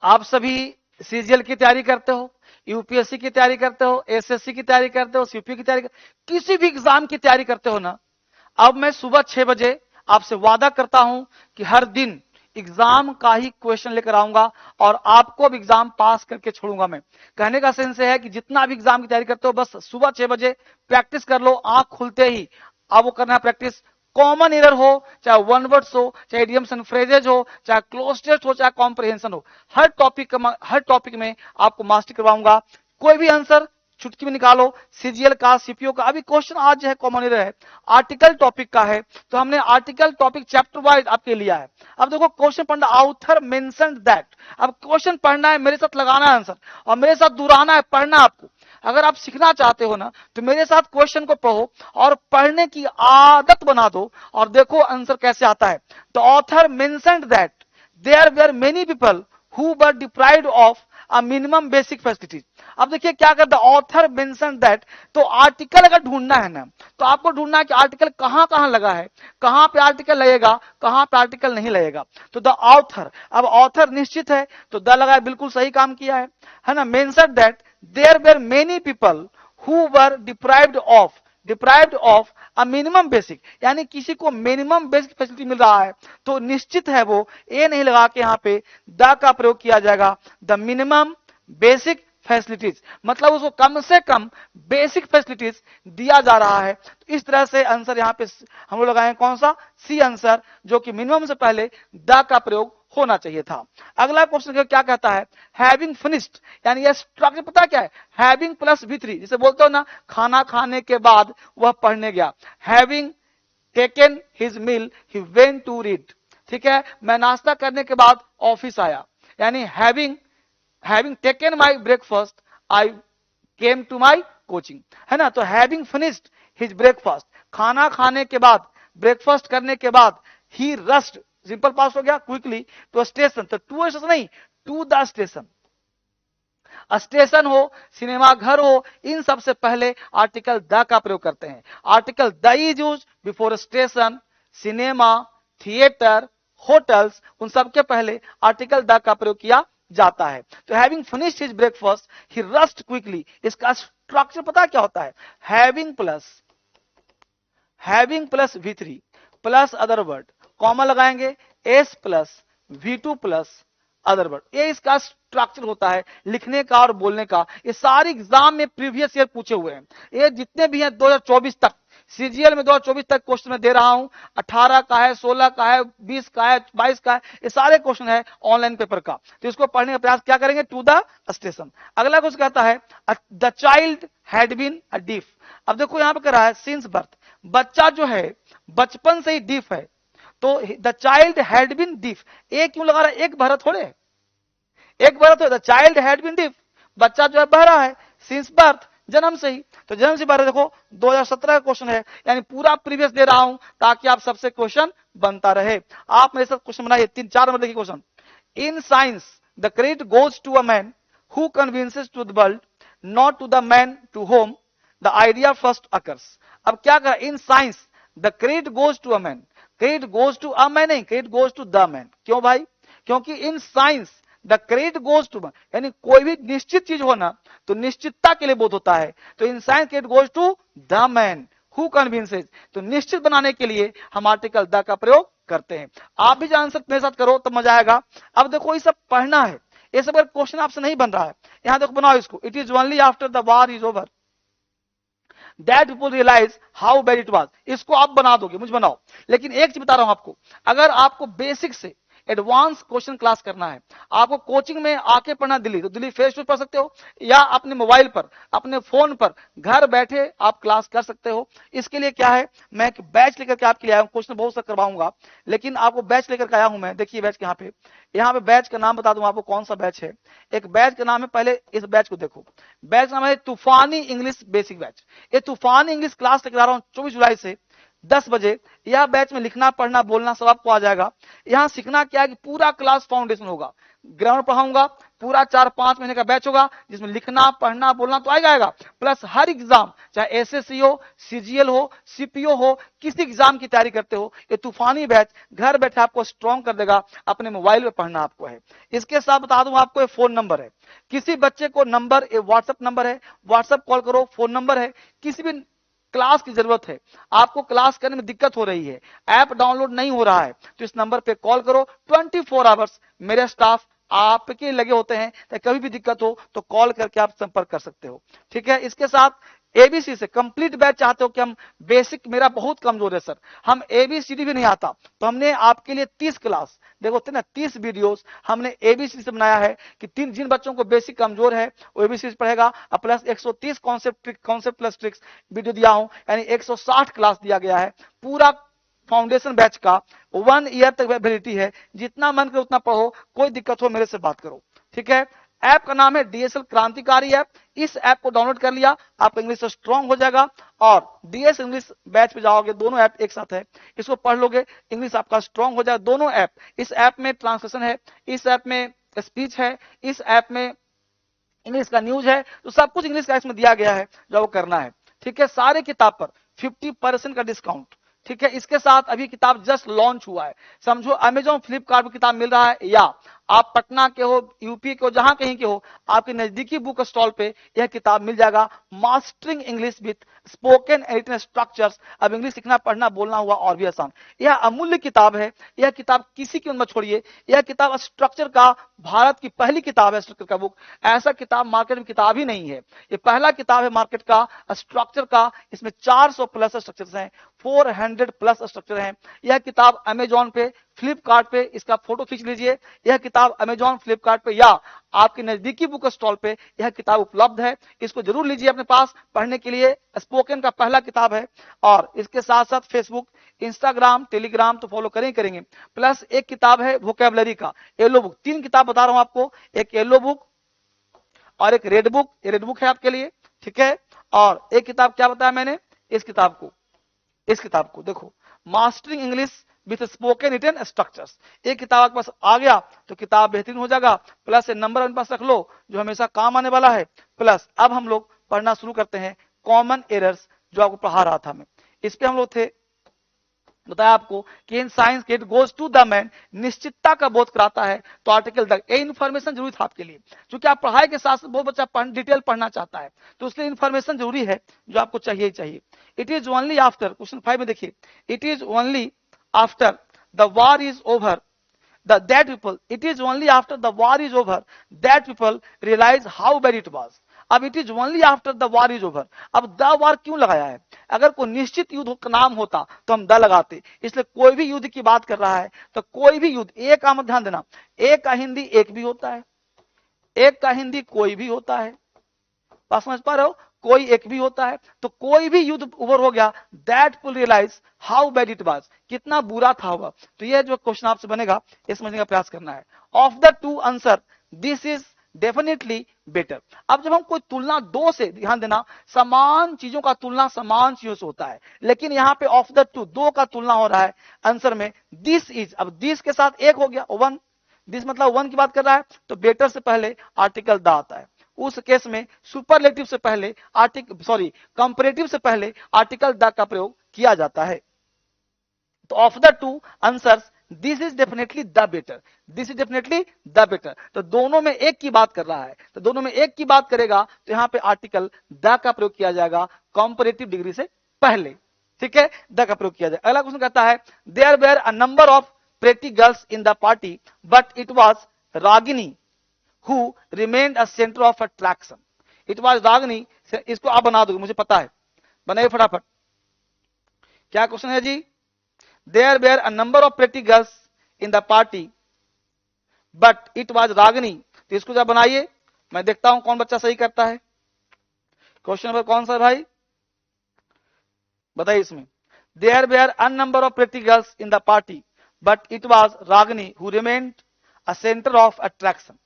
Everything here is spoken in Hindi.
आप सभी सीजीएल की तैयारी करते हो, यूपीएससी की तैयारी करते हो, एसएससी की तैयारी करते हो, सीपीयू की तैयारी किसी भी एग्जाम की तैयारी करते हो ना। अब मैं सुबह 6 बजे आपसे वादा करता हूं कि हर दिन एग्जाम का ही क्वेश्चन लेकर आऊंगा और आपको अब एग्जाम पास करके छोड़ूंगा। मैं कहने का सेंस है कि जितना भी एग्जाम की तैयारी करते हो बस सुबह 6 बजे प्रैक्टिस कर लो, आंख खुलते ही अब वो करना है प्रैक्टिस। कॉमन एरर हो, चाहे वन वर्ड्स हो, चाहे इडियम्स एंड फ्रेजेज हो, चाहे क्लोज टेस्ट हो, चाहे कॉम्प्रिहेंशन हो, हर टॉपिक में आपको मास्टरी करवाऊंगा। कोई भी आंसर चुटकी में निकालो, सीजीएल का, सीपीओ का। अभी क्वेश्चन आज जो है कॉमन एरर है, आर्टिकल टॉपिक का है, तो हमने आर्टिकल टॉपिक चैप्टर वाइज आपके लिया है। अब देखो क्वेश्चन पढ़ना, ऑथर मेंशन्ड दैट। अब क्वेश्चन पढ़ना है, मेरे साथ लगाना है आंसर और मेरे साथ दोहराना है, पढ़ना आपको। अगर आप सीखना चाहते हो ना तो मेरे साथ क्वेश्चन को पढ़ो और पढ़ने की आदत बना दो और देखो आंसर कैसे आता है। The author mentioned that there were many people who were deprived of a minimum basic facilities. अब देखिए क्या करता है, ऑथर मेंशन दैट। तो आर्टिकल अगर ढूंढना है ना तो आपको ढूंढना है कि आर्टिकल कहां कहां लगा है, कहां पे आर्टिकल लगेगा, कहां पे आर्टिकल नहीं लगेगा। तो द ऑथर, अब ऑथर निश्चित है तो द लगा है, बिल्कुल सही काम किया है ना। Mention that there were many people who were deprived of a minimum basic, यानी किसी को मिनिमम बेसिक फैसिलिटी मिल रहा है तो निश्चित है वो ए नहीं लगा के यहां पे द का प्रयोग किया जाएगा। द मिनिमम बेसिक फैसिलिटीज, मतलब उसको कम से कम बेसिक फैसिलिटीज दिया जा रहा है। तो इस तरह से आंसर यहां पे हम लोग लगाए कौन सा, सी आंसर, जो कि मिनिमम से पहले द का प्रयोग होना चाहिए था। अगला क्वेश्चन क्या कहता है, हैविंग फिनिश्ड, यानी यह स्ट्रक्चर पता क्या है, हैविंग प्लस V3, जिसे बोलते हो ना खाना खाने के बाद वह पढ़ने गया। Having taken his meal he went to read, ठीक है, मैं नाश्ता करने के बाद ऑफिस आया, यानी having taken my breakfast I came to my coaching, है ना। तो हैविंग फिनिश्ड हिज ब्रेकफास्ट, खाना खाने के बाद, ब्रेकफास्ट करने के बाद, ही रश्ड, सिंपल पास हो गया, क्विकली टू स्टेशन। तो टू स्टेशन नहीं, टू द स्टेशन। स्टेशन हो, सिनेमा घर हो, इन सबसे पहले आर्टिकल द का प्रयोग करते हैं। Article the is used before station, cinema, theatre, hotels, उन सबके पहले आर्टिकल द का प्रयोग किया जाता है। तो having finished his breakfast he rushed quickly, इसका स्ट्रक्चर पता क्या होता है, having plus V3 plus other word, comma लगाएंगे, S plus V2 plus other word, ये इसका स्ट्रक्चर होता है लिखने का और बोलने का। ये सारे एग्जाम में प्रीवियस ईयर पूछे हुए हैं, ये जितने भी हैं 2024 तक, सीजीएल में 2024 तक क्वेश्चन मैं दे रहा हूं। 18 का है, 16 का है, 20 का है, 22 का है, ये सारे क्वेश्चन है ऑनलाइन पेपर का। तो इसको पढ़ने का प्रयास क्या करेंगे, टू द स्टेशन। अगला क्वेश्चन कहता है the child had been a deaf. अब देखो यहां पर कह रहा है सिंस बर्थ, बच्चा जो है बचपन से ही डीफ है, तो the child had been deaf, एक क्यों लगा रहा है, एक बहरा थोड़े, एक बहरा तो the child had been deaf, बच्चा जो है बहरा है, सिंस बर्थ, जन्म से ही। तो जन्म से बहरा, देखो 2017 का क्वेश्चन है, यानी पूरा प्रीवियस दे रहा हूं ताकि आप सबसे क्वेश्चन बनता रहे। आप मेरे साथ क्वेश्चन बनाइए, 3-4 नंबर देखिए question. In science the credit goes to a man who convinces to the world, not to the man to whom the idea first occurs. अब क्या करा, in science the credit goes to a man, credit goes to a man नहीं, credit goes to the man. क्यों भाई, क्योंकि in science the credit goes to man, यानी कोई भी निश्चित चीज हो ना तो निश्चितता के लिए बोध होता है। तो in science credit goes to the man who convinces, तो निश्चित बनाने के लिए हम आर्टिकल द का प्रयोग करते हैं। आप भी आंसर मेरे साथ करो तब मजा आएगा। अब देखो ये सब पढ़ना है, ये सब क्वेश्चन आपसे नहीं बन रहा है, यहां देखो बनाओ इसको, it is only after the war is over that people realise how bad it was. इसको आप बना दोगे, मुझे बनाओ। लेकिन एक चीज बता रहा हूं आपको, अगर आपको बेसिक से एडवांस क्वेश्चन क्लास करना है, आपको कोचिंग में आके पढ़ना दिल्ली, तो दिल्ली फेस टू पढ़ सकते हो या अपने मोबाइल पर, अपने फोन पर घर बैठे आप क्लास कर सकते हो। इसके लिए क्या है, मैं एक बैच लेकर के आपके लिए आया हूं, क्वेश्चन बहुत सा करवाऊंगा, लेकिन आपको बैच लेकर के आया हूं मैं। देखिए बैच यहाँ पे बैच का नाम बता दूं आपको कौन सा बैच है। एक बैच का नाम है, पहले इस बैच को देखो, बैच का नाम है तूफानी इंग्लिश बेसिक बैच। ये तूफानी इंग्लिश क्लास लेकर आ रहा हूं 24 जुलाई से 10 बजे। यह बैच में लिखना, पढ़ना, बोलना सब आपको आ जाएगा। यहां सीखना क्या है कि पूरा क्लास फाउंडेशन होगा, ग्रामर पढ़ाऊंगा, पूरा 4-5 महीने का बैच होगा जिसमें लिखना पढ़ना बोलना तो आएगा, प्लस हर एग्जाम चाहे एसएससी हो, सीजीएल हो, सीपीओ हो, किसी एग्जाम की तैयारी करते हो, ये तूफानी बैच घर बैठे आपको स्ट्रॉन्ग कर देगा। अपने मोबाइल पे पढ़ना आपको है। इसके साथ बता दूं आपको, ये फोन नंबर है, किसी बच्चे को नंबर, ये व्हाट्सएप नंबर है, व्हाट्सएप कॉल करो, फोन नंबर है, किसी भी क्लास की जरूरत है, आपको क्लास करने में दिक्कत हो रही है, ऐप डाउनलोड नहीं हो रहा है, तो इस नंबर पे कॉल करो। 24 आवर्स मेरे स्टाफ आपके लगे होते हैं, तो कभी भी दिक्कत हो तो कॉल करके आप संपर्क कर सकते हो। ठीक है, इसके साथ एबीसी से कंप्लीट बैच चाहते हो कि हम बेसिक, मेरा बहुत कमजोर है सर, हम एबीसीडी भी नहीं आता, तो हमने आपके लिए 30 क्लास, देखो होते ना 30 वीडियोस हमने एबीसी से बनाया है कि जिन बच्चों को बेसिक कमजोर है वो एबीसी पढ़ेगा, और plus 130 concept plus tricks video दिया हूं, यानी 160 क्लास दिया गया है। पूरा फाउंडेशन बैच का 1 ईयर तक वैलिडिटी है, जितना मन करे उतना पढ़ो, कोई दिक्कत हो मेरे से बात करो। ठीक है, ऐप का नाम है डीएसएल क्रांतिकारी ऐप। इस ऐप को डाउनलोड कर लिया, आप इंग्लिश स्ट्रांग हो जाएगा, और डीएस इंग्लिश बैच पे जाओगे, दोनों ऐप एक साथ है, इसको पढ़ लोगे, इंग्लिश आपका स्ट्रांग हो जाएगा। दोनों ऐप, इस ऐप में ट्रांसलेशन है, इस ऐप में स्पीच है, इस ऐप में इंग्लिश का न्यूज है, तो सब कुछ इंग्लिश का इसमें दिया गया है जो वो करना है। ठीक है, सारे किताब पर 50% का डिस्काउंट। ठीक है, इसके साथ अभी किताब जस्ट लॉन्च हुआ है, समझो अमेजॉन फ्लिपकार्ट पर किताब मिल रहा है, या आप पटना के हो, यूपी के हो, जहां कहीं के हो, आपके नजदीकी बुक स्टॉल पे यह किताब मिल जाएगा, mastering English with spoken and written structures. अब इंग्लिश सीखना पढ़ना बोलना हुआ और भी आसान। यह अमूल्य किताब है, यह किताब किसी की मत छोड़िए, यह किताब स्ट्रक्चर का, भारत की पहली किताब है स्ट्रक्चर का बुक, ऐसा किताब मार्केट में किताब ही नहीं है, ये पहला किताब है मार्केट का स्ट्रक्चर का। इसमें 400 प्लस स्ट्रक्चर्स हैं, 400 प्लस स्ट्रक्चर हैं। यह किताब अमेजॉन पे, फ्लिपकार्ट पे, इसका फोटो खींच लीजिए, यह किताब अमेजॉन फ्लिपकार्ट पे या आपके नजदीकी बुक स्टॉल पे यह किताब उपलब्ध है, इसको जरूर लीजिए अपने पास पढ़ने के लिए। स्पोकन का पहला किताब है, और इसके साथ साथ फेसबुक, इंस्टाग्राम, टेलीग्राम तो फॉलो करेंगे, प्लस एक किताब है वोकैबुलरी का येलो बुक। 3 किताब बता रहा हूं आपको, एक येलो बुक और एक रेड बुक, ये रेड बुक है आपके लिए। ठीक है, और एक किताब क्या बताया मैंने, इस किताब को देखो, mastering English with spoken written structures. एक किताब आपके पास आ गया तो किताब बेहतरीन हो जाएगा, प्लस ये नंबर अपने पास रख लो जो हमेशा काम आने वाला है। प्लस अब हम लोग पढ़ना शुरू करते हैं कॉमन एरर्स, जो आपको पढ़ा रहा था मैं, इस पे हम लोग थे, बताया आपको कि in science it goes to the man, निश्चितता का बोध कराता है, तो आर्टिकल द, ये इन्फॉर्मेशन जरूरी था आपके लिए, क्योंकि आप पढ़ाई के साथ बहुत बच्चा डिटेल पढ़ना चाहता है, तो उसके लिए इन्फॉर्मेशन जरूरी है जो आपको चाहिए ही चाहिए। It is only after, question 5 में देखिए, it is only after the war is over that people, it is only after the war is over that people realize how bad it was। अब it is only after the war is over, अब द वॉर क्यों लगाया है, अगर कोई निश्चित युद्ध का नाम होता तो हम द लगाते, इसलिए कोई भी युद्ध की बात कर रहा है तो कोई भी युद्ध, एक का मत ध्यान देना, एक का हिंदी एक भी होता है, एक का हिंदी कोई भी होता है, बात समझ पा रहे हो, कोई एक भी होता है, तो कोई भी युद्ध ओवर हो गया, that will realise how bad it was, कितना बुरा था होगा। तो ये जो क्वेश्चन आपसे बनेगा ये समझने का प्रयास करना है। Of the two answer this is definitely better. अब जब हम कोई तुलना दो से, ध्यान देना, समान चीजों का तुलना समान चीजों से होता है, लेकिन यहाँ पे ऑफ द टू, दो का तुलना हो रहा है आंसर में, दिस इज, अब दिस के साथ एक हो गया वन, दिस मतलब वन की बात कर रहा है, तो बेटर से पहले आर्टिकल द आता है, उस केस में सुपरलेटिव से पहले कंपैरेटिव से पहले आर्टिकल द का प्रयोग किया जाता है। तो of the two answers this is definitely the better, this is definitely the better, तो दोनों में एक की बात कर रहा है, तो दोनों में एक की बात करेगा तो यहां पे आर्टिकल द का प्रयोग किया जाएगा कंपैरेटिव डिग्री से पहले। ठीक है, द का प्रयोग किया जाएगा। अगला क्वेश्चन कहता है there were a number of pretty girls in the party but it was Ragini who remained a center of attraction। It was Ragini, इसको आप बना दोगे मुझे पता है, बनाइए फटाफट। क्या क्वेश्चन है जी, there were a number of pretty girls in the party but it was Ragini, तो इसको जब बनाइए, मैं देखता हूं कौन बच्चा सही करता है। क्वेश्चन नंबर कौन सा भाई बताइए इसमें, there were a number of pretty girls in the party but it was Ragini who remained a center of attraction।